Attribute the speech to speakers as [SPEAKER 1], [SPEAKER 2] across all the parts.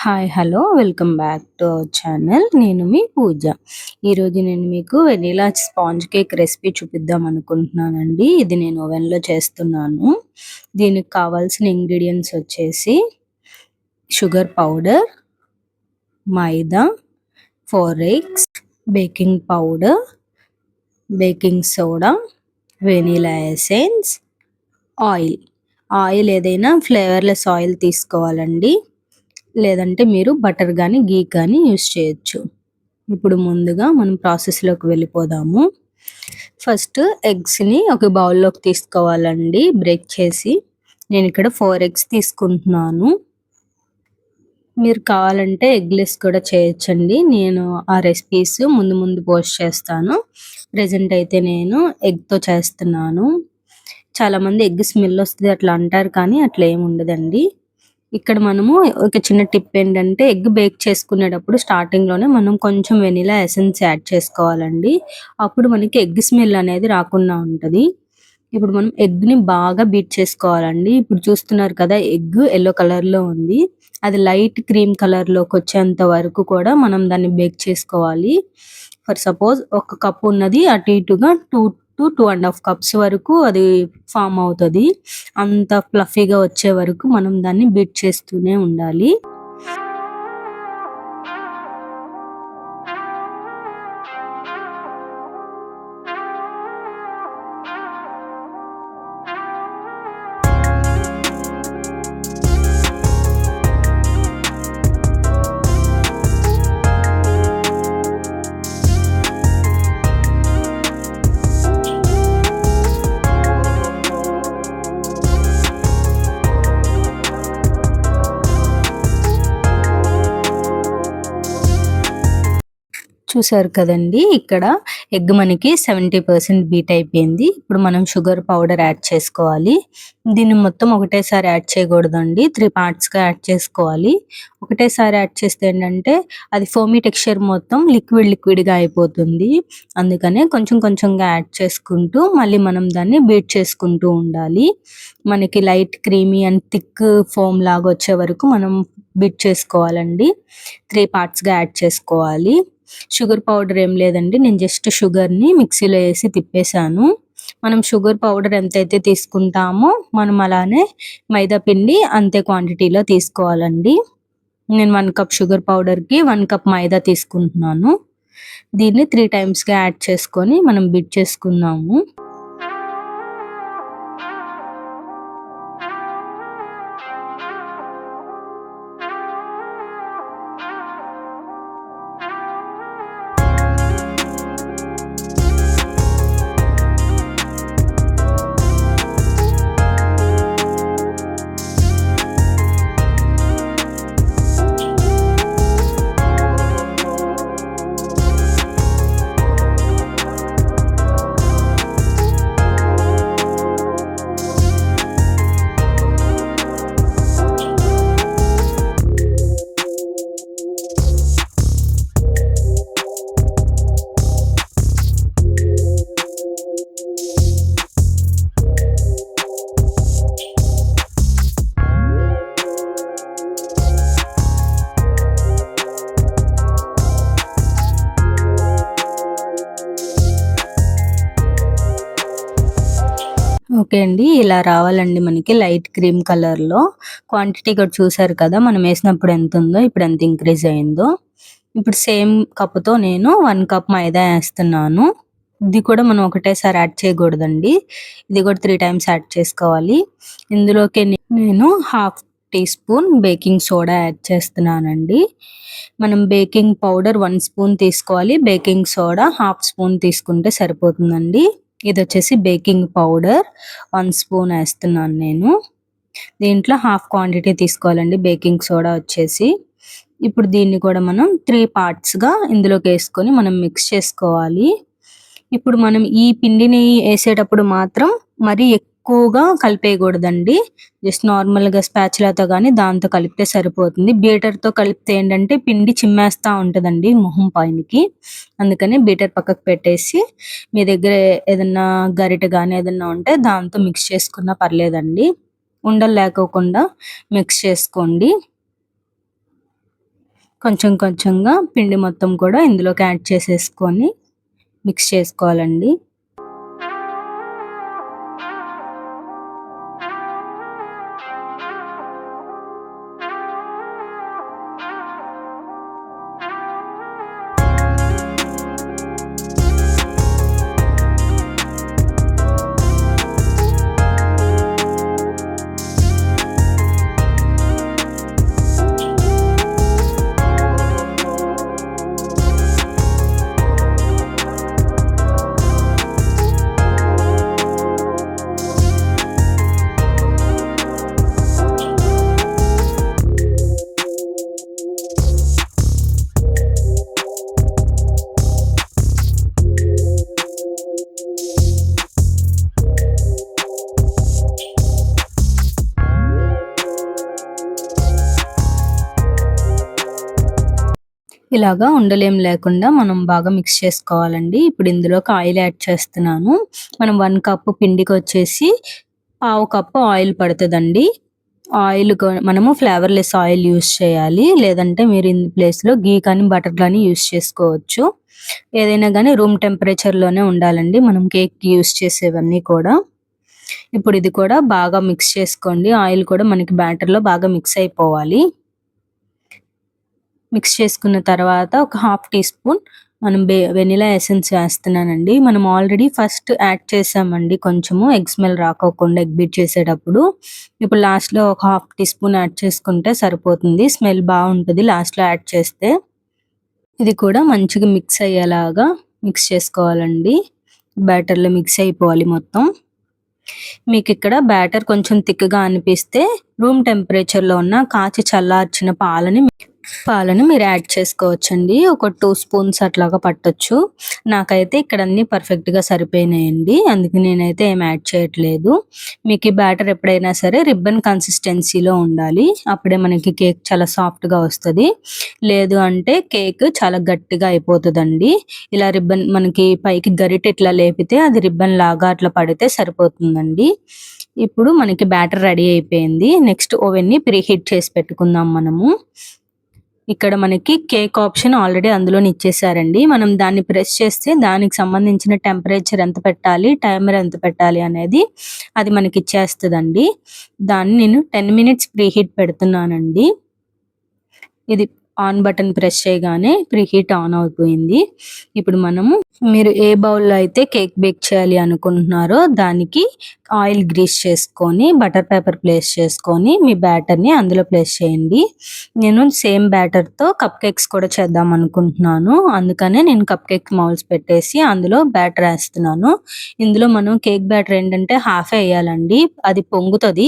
[SPEAKER 1] Hi hello welcome back to our channel. నేను మీ పూజ. ఈరోజు నేను మీకు వెనిలా స్పాంజ్ కేక్ రెసిపీ చూపిద్దాం అనుకుంటున్నానండి. ఇది నేను ఓవెన్లో చేస్తున్నాను. దీనికి కావాల్సిన ఇంగ్రీడియంట్స్ వచ్చేసి షుగర్ పౌడర్, మైదా, 4 eggs, baking powder, baking soda, vanilla essence, oil ఏదైనా ఫ్లేవర్లెస్ ఆయిల్ తీసుకోవాలండి. లేదంటే మీరు బటర్ కానీ గీ కానీ యూస్ చేయొచ్చు. ఇప్పుడు ముందుగా మనం ప్రాసెస్లోకి వెళ్ళిపోదాము. ఫస్ట్ ఎగ్స్ని ఒక బౌల్లోకి తీసుకోవాలండి, బ్రేక్ చేసి. నేను ఇక్కడ 4 ఎగ్స్ తీసుకుంటున్నాను. మీరు కావాలంటే ఎగ్లెస్ కూడా చేయొచ్చండి. నేను ఆ రెసిపీస్ ముందు పోస్ట్ చేస్తాను. ప్రజెంట్ అయితే నేను ఎగ్తో చేస్తున్నాను. చాలామంది ఎగ్ స్మెల్ వస్తుంది అట్లా అంటారు, కానీ అట్లా ఏమి ఉండదండి. ఇక్కడ మనము ఒక చిన్న టిప్ ఏంటంటే, ఎగ్ బేక్ చేసుకునేటప్పుడు స్టార్టింగ్లోనే మనం కొంచెం వెనిలా ఎసెన్స్ యాడ్ చేసుకోవాలండి. అప్పుడు మనకి ఎగ్ స్మెల్ అనేది రాకుండా ఉంటుంది. ఇప్పుడు మనం ఎగ్ని బాగా బీట్ చేసుకోవాలండి. ఇప్పుడు చూస్తున్నారు కదా, ఎగ్ ఎల్లో కలర్లో ఉంది. అది లైట్ క్రీమ్ కలర్లోకి వచ్చేంత వరకు కూడా మనం దాన్ని బేక్ చేసుకోవాలి. ఫర్ సపోజ్ ఒక కప్ ఉన్నది అటు ఇటుగా 2-2.5 కప్స్ వరకు అది ఫామ్ అవుతుంది. అంత ఫ్లఫీగా వచ్చే వరకు మనం దాన్ని బీట్ చేస్తూనే ఉండాలి. చూసారు కదండి, ఇక్కడ ఎగ్ మనకి 70% బీట్ అయిపోయింది. ఇప్పుడు మనం షుగర్ పౌడర్ యాడ్ చేసుకోవాలి. దీన్ని మొత్తం ఒకటేసారి యాడ్ చేయకూడదండి, 3 పార్ట్స్గా యాడ్ చేసుకోవాలి. ఒకటేసారి యాడ్ చేస్తే ఏంటంటే అది ఫోమీ టెక్స్చర్ మొత్తం లిక్విడ్గా అయిపోతుంది. అందుకనే కొంచెం కొంచెంగా యాడ్ చేసుకుంటూ మళ్ళీ మనం దాన్ని బీట్ చేసుకుంటూ ఉండాలి. మనకి light creamy and thick foam లాగా వచ్చే వరకు మనం బీట్ చేసుకోవాలండి. 3 పార్ట్స్గా యాడ్ చేసుకోవాలి. షుగర్ పౌడర్ ఏం లేదండి, నేను జస్ట్ షుగర్ని మిక్సీలో వేసి తిప్పేశాను. మనం షుగర్ పౌడర్ ఎంతైతే తీసుకుంటామో మనం అలానే మైదా పిండి అంతే క్వాంటిటీలో తీసుకోవాలండి. నేను 1 కప్ షుగర్ పౌడర్కి 1 కప్ మైదా తీసుకుంటున్నాను. దీన్ని 3 టైమ్స్గా యాడ్ చేసుకొని మనం బీట్ చేసుకుందాము. ఓకే అండి, ఇలా రావాలండి మనకి లైట్ క్రీమ్ కలర్లో. క్వాంటిటీ కూడా చూసారు కదా, మనం వేసినప్పుడు ఎంత ఉందో, ఇప్పుడు ఎంత ఇంక్రీజ్ అయిందో. ఇప్పుడు సేమ్ కప్తో నేను 1 కప్ మైదా వేస్తున్నాను. ఇది కూడా మనం ఒకటేసారి యాడ్ చేయకూడదండి, ఇది కూడా 3 టైమ్స్ యాడ్ చేసుకోవాలి. ఇందులోకి నేను 1/2 tea spoon baking soda add చేస్తున్నానండి. మనం బేకింగ్ పౌడర్ 1 స్పూన్ తీసుకోవాలి, బేకింగ్ సోడా 1/2 స్పూన్ తీసుకుంటే సరిపోతుందండి. ఇది వచ్చేసి బేకింగ్ పౌడర్ 1 స్పూన్ వేస్తున్నాను నేను. దీంట్లో హాఫ్ క్వాంటిటీ తీసుకోవాలండి బేకింగ్ సోడా వచ్చేసి. ఇప్పుడు దీన్ని కూడా మనం 3 పార్ట్స్గా ఇందులోకి వేసుకొని మనం మిక్స్ చేసుకోవాలి. ఇప్పుడు మనం ఈ పిండిని వేసేటప్పుడు మాత్రం మరీ ఎక్కువగా కలిపేయకూడదండి. జస్ట్ నార్మల్గా స్పాచులాతో కానీ దాంతో కలిపితే సరిపోతుంది. బీటర్తో కలిపితే ఏంటంటే పిండి చిమ్మేస్తూ ఉంటుందండి మొహం పైనకి. అందుకని బీటర్ పక్కకు పెట్టేసి మీ దగ్గర ఏదన్నా గరిటె కానీ ఏదన్నా ఉంటే దాంతో మిక్స్ చేసుకున్నా పర్లేదండి. ఉండలు లేకోకుండా మిక్స్ చేసుకోండి. కొంచెం కొంచెంగా పిండి మొత్తం కూడా ఇందులోకి యాడ్ చేసేసుకొని మిక్స్ చేసుకోవాలండి. ఇలాగా ఉండలేం లేకుండా మనం బాగా మిక్స్ చేసుకోవాలండి. ఇప్పుడు ఇందులోకి ఆయిల్ యాడ్ చేస్తున్నాను. మనం 1 కప్ పిండికొచ్చేసి పావు కప్పు ఆయిల్ పడతదండి. ఆయిల్ మనము ఫ్లేవర్‌లెస్ ఆయిల్ యూజ్ చేయాలి. లేదంటే మీరు ప్లేస్‌లో ఘీ కానీ, బటర్ గానీ యూజ్ చేసుకోవచ్చు. ఏదైనా గానీ రూమ్ టెంపరేచర్‌లోనే ఉండాలండి మనం కేక్‌కి యూజ్ చేసేవన్నీ కూడా. ఇప్పుడు ఇది కూడా బాగా మిక్స్ చేసుకోండి. ఆయిల్ కూడా మనకి బ్యాటర్‌లో బాగా మిక్స్ అయిపోవాలి. మిక్స్ చేసుకున్న తర్వాత ఒక హాఫ్ టీ స్పూన్ మనం వెనిలా ఎసెన్స్ వేస్తున్నానండి. మనం ఆల్రెడీ ఫస్ట్ యాడ్ చేసామండి కొంచెము ఎగ్ స్మెల్ రాకోకుండా ఎగ్ బీట్ చేసేటప్పుడు. ఇప్పుడు లాస్ట్‌లో ఒక హాఫ్ టీ స్పూన్ యాడ్ చేసుకుంటే సరిపోతుంది. స్మెల్ బావుంటది లాస్ట్‌లో యాడ్ చేస్తే. ఇది కూడా మంచిగా మిక్స్ అయ్యేలాగా మిక్స్ చేసుకోవాలండి. బ్యాటర్‌లో మిక్స్ అయిపోవాలి మొత్తం. మీకిక్కడ బ్యాటర్ కొంచెం థిక్‌గా అనిపిస్తే రూమ్ టెంపరేచర్‌లో ఉన్న కాచి చల్లార్చిన పాలను మీరు యాడ్ చేసుకోవచ్చండి. ఒక 2 స్పూన్స్ అట్లాగా పట్టొచ్చు. నాకైతే ఇక్కడ అన్నీ పర్ఫెక్ట్‌గా సరిపోయినాయండి. అందుకే నేనైతే ఏం యాడ్ చేయట్లేదు. మీకు ఈ బ్యాటర్ ఎప్పుడైనా సరే రిబ్బన్ కన్సిస్టెన్సీలో ఉండాలి. అప్పుడే మనకి కేక్ చాలా సాఫ్ట్‌గా వస్తది. లేదు అంటే కేక్ చాలా గట్టిగా అయిపోతదండి. ఇలా రిబ్బన్ మనకి పైకి గరిటె ఇట్లా లేపితే అది రిబ్బన్ లాగా అట్లా పడితే సరిపోతుందండి. ఇప్పుడు మనకి బ్యాటర్ రెడీ అయిపోయింది. నెక్స్ట్ ఓవెన్‌ని ప్రీహీట్ చేసి పెట్టుకుందాం మనము. ఇక్కడ మనకి కేక్ ఆప్షన్ ఆల్రెడీ అందులోనే ఇచ్చేసారండి. మనం దాన్ని ప్రెస్ చేస్తే దానికి సంబంధించిన టెంపరేచర్ ఎంత పెట్టాలి, టైమర్ ఎంత పెట్టాలి అనేది అది మనకి ఇచ్చేస్తదండి. దాన్ని నేను 10 మినిట్స్ ప్రీహీట్ పెడుతున్నానండి. ఇది ఆన్ బటన్ ప్రెస్ చేయగానే ప్రీహీట్ ఆన్ అయిపోయింది. ఇప్పుడు మనము మీరు ఏ బౌల్‌లో అయితే కేక్ బేక్ చేయాలి అనుకుంటున్నారో దానికి ఆయిల్ గ్రీస్ చేసుకొని, బటర్ పేపర్ ప్లేస్ చేసుకొని మీ బ్యాటర్‌ని అందులో ప్లేస్ చేయండి. నేను సేమ్ బ్యాటర్‌తో కప్ కేక్స్ కూడా చేద్దాం అనుకుంటున్నాను. అందుకనే నేను కప్ కేక్ మౌల్డ్స్ పెట్టేసి అందులో బ్యాటర్ ఏస్తున్నాను. ఇందులో మనం కేక్ బ్యాటర్ ఏంటంటే హాఫే ఎయ్యాలండి. అది పొంగుతది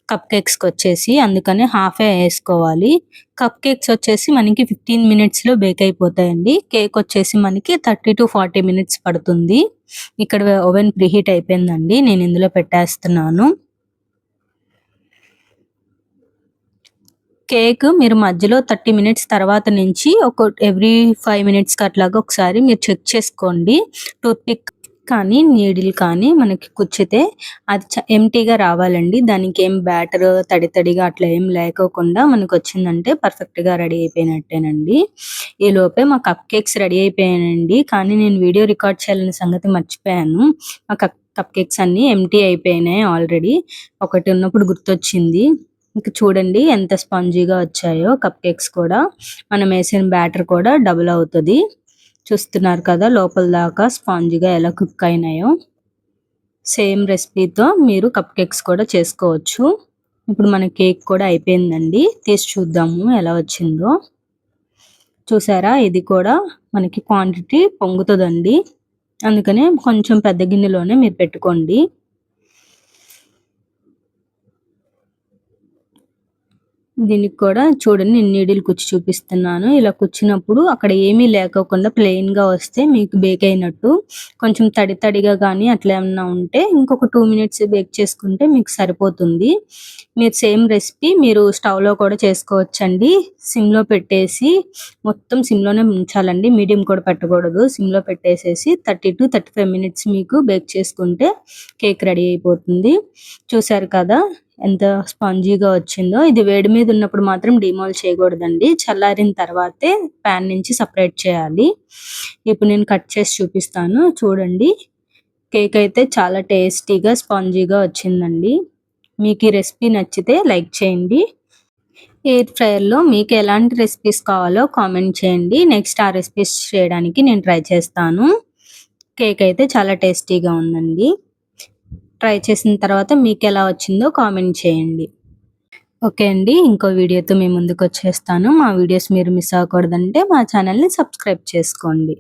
[SPEAKER 1] కప్ కేక్స్‌కొచ్చేసి. అందుకని హాఫే ఏసుకోవాలి. కప్ కేక్స్ వచ్చేసి మనకి 15 మినిట్స్‌లో బేక్ అయిపోతాయండి. కేక్ వచ్చేసి మనకి 30-40 మినిట్స్ పడుతుంది. ఇక్కడ ఓవెన్ ప్రీహీట్ అయిపోయిందండి. నేను ఇందులో పెట్టేస్తున్నాను. కేక్ మీరు మధ్యలో 30 మినిట్స్ తర్వాత నుంచి ఎవ్రీ 5 మినిట్స్‌కి అట్లాగా ఒకసారి మీరు చెక్ చేసుకోండి. టూత్ పిక్ కానీ, నీడిల్ కానీ మనకి కుచ్చితే అది ఎంప్టీగా రావాలండి. దానికి ఏం బ్యాటర్ తడి తడిగా అట్లా ఏం లేకోకుండా మనకొచ్చిందంటే పర్ఫెక్ట్‌గా రెడీ అయిపోయినట్టేనండి. ఈలోపే మా కప్ కేక్స్ రెడీ అయిపోయాయండి. కానీ నేను వీడియో రికార్డ్ చేయాలనే సంగతి మర్చిపోయాను. మా కప్ కేక్స్ అన్నీ ఎంప్టీ అయిపోయినాయి ఆల్రెడీ. ఒకటి ఉన్నప్పుడు గుర్తొచ్చింది. ఇంక చూడండి ఎంత స్పాంజీగా వచ్చాయో కప్ కేక్స్ కూడా. మనం వేసిన బ్యాటర్ కూడా డబుల్ అవుతది. చూస్తున్నారు కదా లోపల దాకా స్పాంజీగా ఎలా కుక్ అయినాయో. సేమ్ రెసిపీతో మీరు కప్ కేక్స్ కూడా చేసుకోవచ్చు. ఇప్పుడు మన కేక్ కూడా అయిపోయిందండి. తీసి చూద్దాము ఎలా వచ్చిందో. చూసారా ఇది కూడా మనకి క్వాంటిటీ పొంగుతదండి. అందుకనే కొంచెం పెద్ద గిన్నెలోనే మీరు పెట్టుకోండి. దీనికి కూడా చూడండి నేను నీడిల్ కుచ్చి చూపిస్తున్నాను. ఇలా కుచ్చినప్పుడు అక్కడ ఏమీ లేకోకుండా ప్లెయిన్‌గా వస్తే మీకు బేక్ అయినట్టు. కొంచెం తడి తడిగా గానీ అట్లా ఏమన్నా ఉంటే ఇంకొక 2 మినిట్స్ బేక్ చేసుకుంటే మీకు సరిపోతుంది. మీరు సేమ్ రెసిపీ మీరు స్టవ్‌లో కూడా చేసుకోవచ్చండి. సిమ్‌లో పెట్టేసి మొత్తం సిమ్‌లోనే ఉంచాలండి. మీడియం కూడా పెట్టకూడదు. సిమ్‌లో పెట్టేసేసి 30-35 మినిట్స్ మీకు బేక్ చేసుకుంటే కేక్ రెడీ అయిపోతుంది. చూసారు కదా ఎంత స్పాంజీగా వచ్చిందో. ఇది వేడి మీద ఉన్నప్పుడు మాత్రం డీమోల్డ్ చేయకూడదండి. చల్లారిన తర్వాతే పాన్ నుంచి సెపరేట్ చేయాలి. ఇప్పుడు నేను కట్ చేసి చూపిస్తాను చూడండి. కేక్ అయితే చాలా టేస్టీగా స్పాంజీగా వచ్చిందండి. మీకు ఈ రెసిపీ నచ్చితే లైక్ చేయండి. ఎయిర్ ఫ్రైయర్‌లో మీకు ఎలాంటి రెసిపీస్ కావాలో కామెంట్ చేయండి. నెక్స్ట్ ఆ రెసిపీస్ చేయడానికి నేను ట్రై చేస్తాను. కేక్ అయితే చాలా టేస్టీగా ఉందండి. ట్రై చేసిన తర్వాత మీకెలా వచ్చిందో కామెంట్ చేయండి. ఓకే అండి. ఇంకో వీడియోతో మీ ముందుకొచ్చేస్తాను. మా వీడియోస్ మీరు మిస్ అవ్వకూడదంటే మా ఛానల్‌ని సబ్స్క్రైబ్ చేసుకోండి.